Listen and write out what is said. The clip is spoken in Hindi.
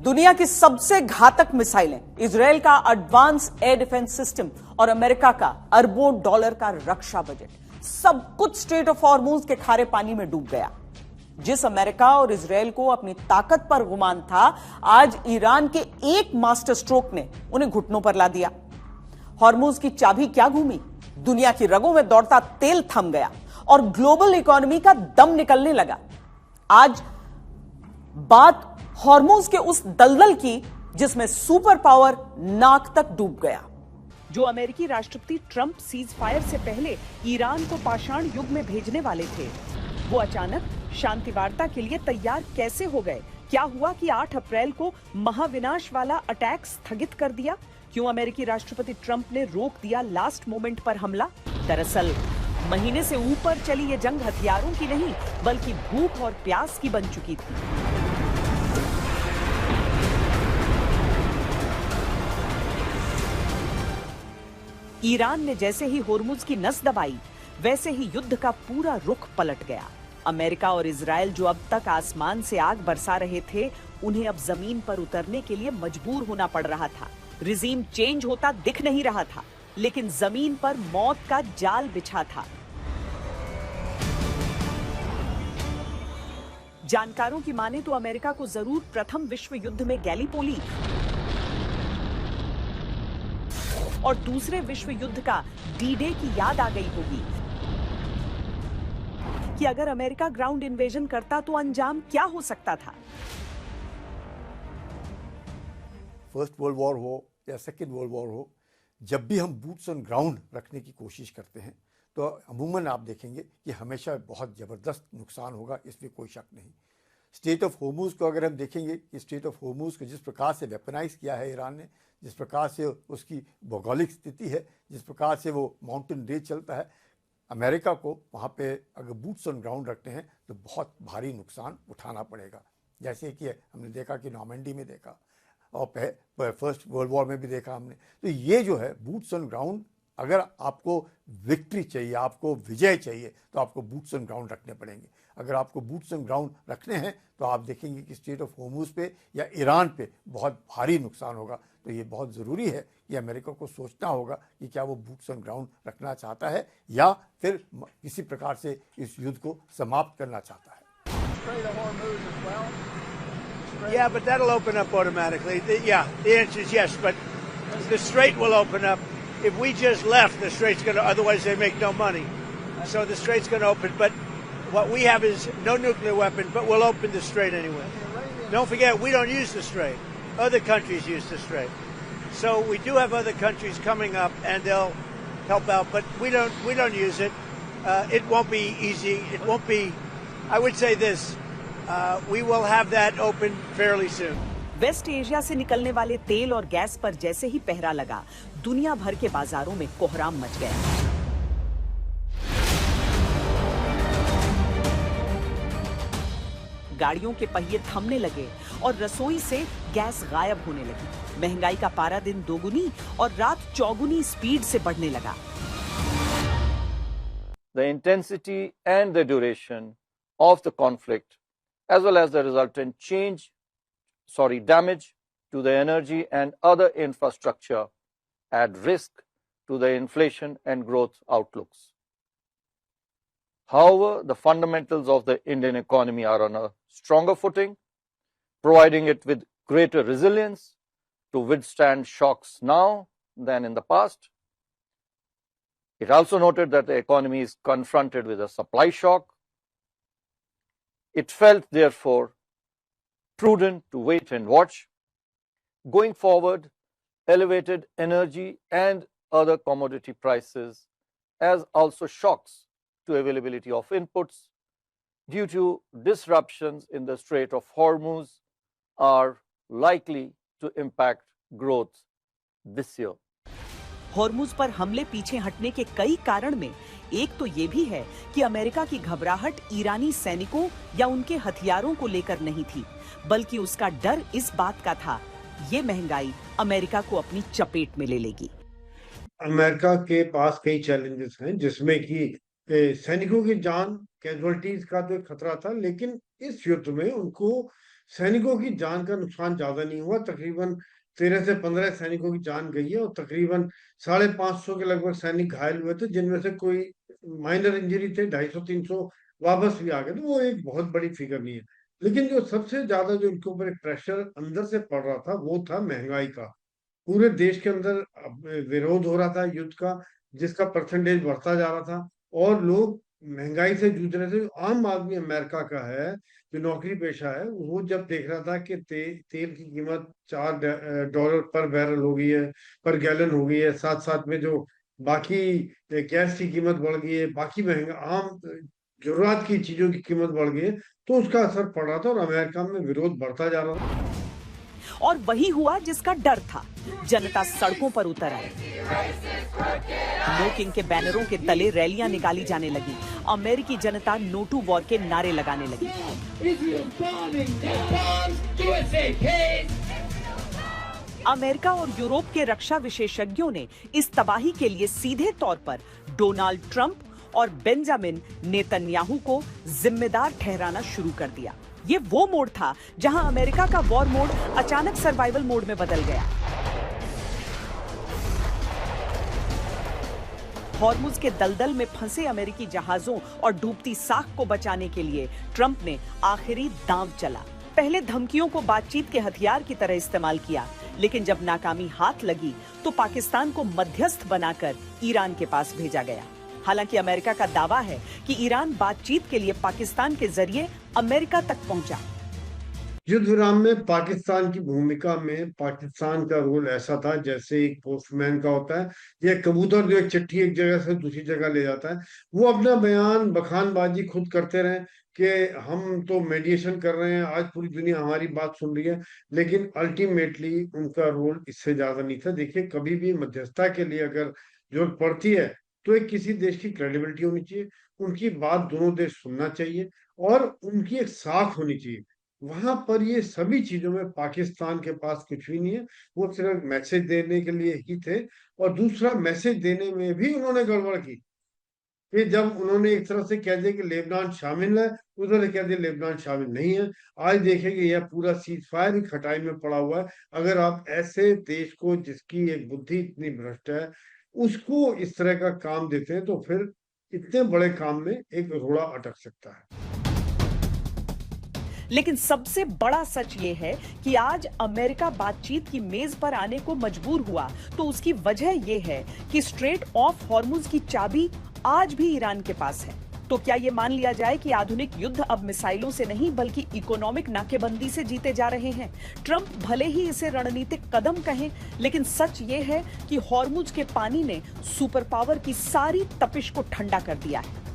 दुनिया की सबसे घातक मिसाइलें, इजराइल का एडवांस एयर डिफेंस सिस्टम और अमेरिका का अरबों डॉलर का रक्षा बजट, सब कुछ स्ट्रेट ऑफ हॉर्मुज के खारे पानी में डूब गया। जिस अमेरिका और इजराइल को अपनी ताकत पर गुमान था, आज ईरान के एक मास्टर स्ट्रोक ने उन्हें घुटनों पर ला दिया। हॉर्मुज की चाबी क्या घूमी, दुनिया की रगों में दौड़ता तेल थम गया और ग्लोबल इकोनॉमी का दम निकलने लगा। आज बात हॉर्मुज के उस दलदल की जिसमें सुपर पावर नाक तक डूब गया। जो अमेरिकी राष्ट्रपति ट्रंप सीज फायर से पहले ईरान को पाषाण युग में भेजने वाले थे, वो अचानक शांति वार्ता के लिए तैयार कैसे हो गए? क्या हुआ कि 8 अप्रैल को महाविनाश वाला अटैक स्थगित कर दिया? क्यों अमेरिकी राष्ट्रपति ट्रंप ने रोक दिया लास्ट मोमेंट पर हमला? दरअसल महीने से ऊपर चली ये जंग हथियारों की नहीं, बल्कि भूख और प्यास की बन चुकी थी। ईरान ने जैसे ही होर्मुज की नस दबाई, वैसे ही युद्ध का पूरा रुख पलट गया। अमेरिका और इजराइल जो अब तक आसमान से आग बरसा रहे थे, उन्हें अब जमीन पर उतरने के लिए मजबूर होना पड़ रहा था। रिजीम चेंज होता दिख नहीं रहा था, लेकिन जमीन पर मौत का जाल बिछा था। जानकारों की माने तो अमेरिका को जरूर प्रथम विश्व युद्ध में गैलीपोली और दूसरे विश्व युद्ध का डी-डे की याद आ गई होगी कि अगर अमेरिका ग्राउंड इन्वेजन करता तो अंजाम क्या हो सकता था। फर्स्ट वर्ल्ड वॉर हो या सेकेंड वर्ल्ड वॉर हो, जब भी हम बूट्स ऑन ग्राउंड रखने की कोशिश करते हैं तो अमूमन आप देखेंगे कि हमेशा बहुत ज़बरदस्त नुकसान होगा, इसमें कोई शक नहीं। स्टेट ऑफ होर्मुज को अगर हम देखेंगे कि स्टेट ऑफ होर्मुज को जिस प्रकार से वेपनाइज किया है ईरान ने, जिस प्रकार से उसकी भौगोलिक स्थिति है, जिस प्रकार से वो माउंटेन रेंज चलता है, अमेरिका को वहाँ पे अगर बूट्स ऑन ग्राउंड रखते हैं तो बहुत भारी नुकसान उठाना पड़ेगा। जैसे कि हमने देखा कि नॉर्मेंडी में देखा और फर्स्ट वर्ल्ड वॉर में भी देखा हमने। तो ये जो है बूट्स ऑन ग्राउंड, अगर आपको विक्ट्री चाहिए, आपको विजय चाहिए, तो आपको बूट्स ऑन ग्राउंड रखने पड़ेंगे। अगर आपको बूट्स ऑन ग्राउंड रखने हैं तो आप देखेंगे कि स्टेट ऑफ होर्मुज पे या ईरान पे बहुत भारी नुकसान होगा। तो ये बहुत ज़रूरी है कि अमेरिका को सोचना होगा कि क्या वो बूट्स ऑन ग्राउंड रखना चाहता है या फिर किसी प्रकार से इस युद्ध को समाप्त करना चाहता है। Yeah, but that'll open up automatically. The answer is yes, but the strait will open up. If we just left, the strait's going to, otherwise they make no money. So the strait's going to open, but what we have is no nuclear weapon, but we'll open the strait anyway. Don't forget, we don't use the strait. Other countries use the strait. So we do have other countries coming up and they'll help out, but we don't use it. It won't be easy. It won't be, I would say this, we will have that open fairly soon. West Asia से निकलने वाले तेल और गैस पर जैसे ही पहरा लगा, दुनिया भर के बाजारों में कोहराम मच गया। गाड़ियों के पहिए थमने लगे और रसोई से गैस गायब होने लगी। महंगाई का पारा दिन दोगुनी और रात चौगुनी स्पीड से बढ़ने लगा। The intensity and the duration of the conflict, as well as the resultant damage to the energy and other infrastructure, add risk to the inflation and growth outlooks. However, the fundamentals of the Indian economy are on a stronger footing, providing it with greater resilience to withstand shocks now than in the past. It also noted that the economy is confronted with a supply shock. It felt, therefore, prudent to wait and watch. Going forward, elevated energy and other commodity prices, as also shocks to availability of inputs due to disruptions in the Strait of Hormuz, are likely to impact growth this year. Hormuz पर हमले पीछे हटने के कई कारण में एक तो ये भी है कि अमेरिका की घबराहट ईरानी सैनिकों या उनके हथियारों को लेकर नहीं थी, बल्कि उसका डर इस बात का था, ये महंगाई अमेरिका को अपनी चपेट में ले लेगी। अमेरिका के पास कई चैलेंजेस हैं, जिसमें कि सैनिकों की जान, कैजुअलिटीज का तो खतरा था, लेकिन इस युद्ध में उनको सैनिकों की जान का नुकसान ज्यादा नहीं हुआ, तकरीबन 13 से 15 सैनिकों की जान गई है और तकरीबन 550 के लगभग सैनिक घायल हुए थे, जिनमें से कोई माइनर इंजरी थे, 250-300 वापस भी आ गए, तो वो एक बहुत बड़ी फिगर नहीं है। लेकिन जो सबसे ज्यादा जो इनके ऊपर एक प्रेशर अंदर से पड़ रहा था वो था महंगाई का। पूरे देश के अंदर विरोध हो रहा था युद्ध का, जिसका परसेंटेज बढ़ता जा रहा था और लोग महंगाई से जूझ रहे थे। जो आम आदमी अमेरिका का है, जो नौकरी पेशा है, वो जब देख रहा था कि तेल की कीमत $4 पर बैरल हो गई है, पर गैलन हो गई है, साथ साथ में जो बाकी गैस की कीमत बढ़ गई है, बाकी महंगा आम जरूरत की चीजों की कीमत बढ़ गई है, तो उसका असर पड़ रहा था और अमेरिका में विरोध बढ़ता जा रहा था। और वही हुआ जिसका डर था। जनता सड़कों पर उतर आई। नो किंग के बैनरों के तले रैलियां निकाली जाने लगी। अमेरिकी जनता नो टू वॉर के नारे लगाने लगी। अमेरिका और यूरोप के रक्षा विशेषज्ञों ने इस तबाही के लिए सीधे तौर पर डोनाल्ड ट्रंप और बेंजामिन नेतन्याहू को जिम्मेदार ठहराना शुरू कर दिया। ये वो मोड था जहां अमेरिका का वॉर मोड अचानक सर्वाइवल मोड में बदल गया। हॉर्मुज के दलदल में फंसे अमेरिकी जहाजों और डूबती साख को बचाने के लिए ट्रंप ने आखिरी दांव चला। पहले धमकियों को बातचीत के हथियार की तरह इस्तेमाल किया, लेकिन जब नाकामी हाथ लगी तो पाकिस्तान को मध्यस्थ बनाकर ईरान के पास भेजा गया। हालांकि अमेरिका का दावा है कि ईरान बातचीत के लिए पाकिस्तान के जरिए अमेरिका तक पहुंचा। युद्ध विराम में पाकिस्तान की भूमिका में पाकिस्तान का रोल ऐसा था जैसे एक पोस्टमैन का होता है, या कबूतर जो एक चिट्ठी एक जगह से दूसरी जगह ले जाता है। वो अपना बयान बखानबाजी खुद करते रहे कि हम तो मेडिएशन कर रहे हैं, आज पूरी दुनिया हमारी बात सुन रही है, लेकिन अल्टीमेटली उनका रोल इससे ज्यादा नहीं था। देखिए, कभी भी मध्यस्थता के लिए अगर जरूरत पड़ती है तो एक किसी देश की क्रेडिबिलिटी होनी चाहिए, उनकी बात दोनों देश सुनना चाहिए और उनकी एक साख होनी चाहिए। वहां पर ये सभी चीजों में पाकिस्तान के पास कुछ भी नहीं है। वो सिर्फ मैसेज देने के लिए ही थे, और दूसरा मैसेज देने में भी उन्होंने गड़बड़ की कि जब उन्होंने एक तरफ से कह दिया कि लेबनान शामिल है, उधर से कह दिया लेबनान शामिल नहीं है। आज देखेंगे यह पूरा सीज फायर ही खटाई में पड़ा हुआ है। अगर आप ऐसे देश को, जिसकी एक बुद्धि इतनी भ्रष्ट है, उसको इस तरह का काम देते हैं, तो फिर इतने बड़े काम में एक रोड़ा अटक सकता है। लेकिन सबसे बड़ा सच ये है कि आज अमेरिका बातचीत की मेज पर आने को मजबूर हुआ, तो उसकी वजह यह है कि स्ट्रेट ऑफ हॉर्मुज की चाबी आज भी ईरान के पास है। तो क्या ये मान लिया जाए कि आधुनिक युद्ध अब मिसाइलों से नहीं बल्कि इकोनॉमिक नाकेबंदी से जीते जा रहे हैं? ट्रंप भले ही इसे रणनीतिक कदम कहें, लेकिन सच ये है कि हॉर्मुज के पानी ने सुपर पावर की सारी तपिश को ठंडा कर दिया है।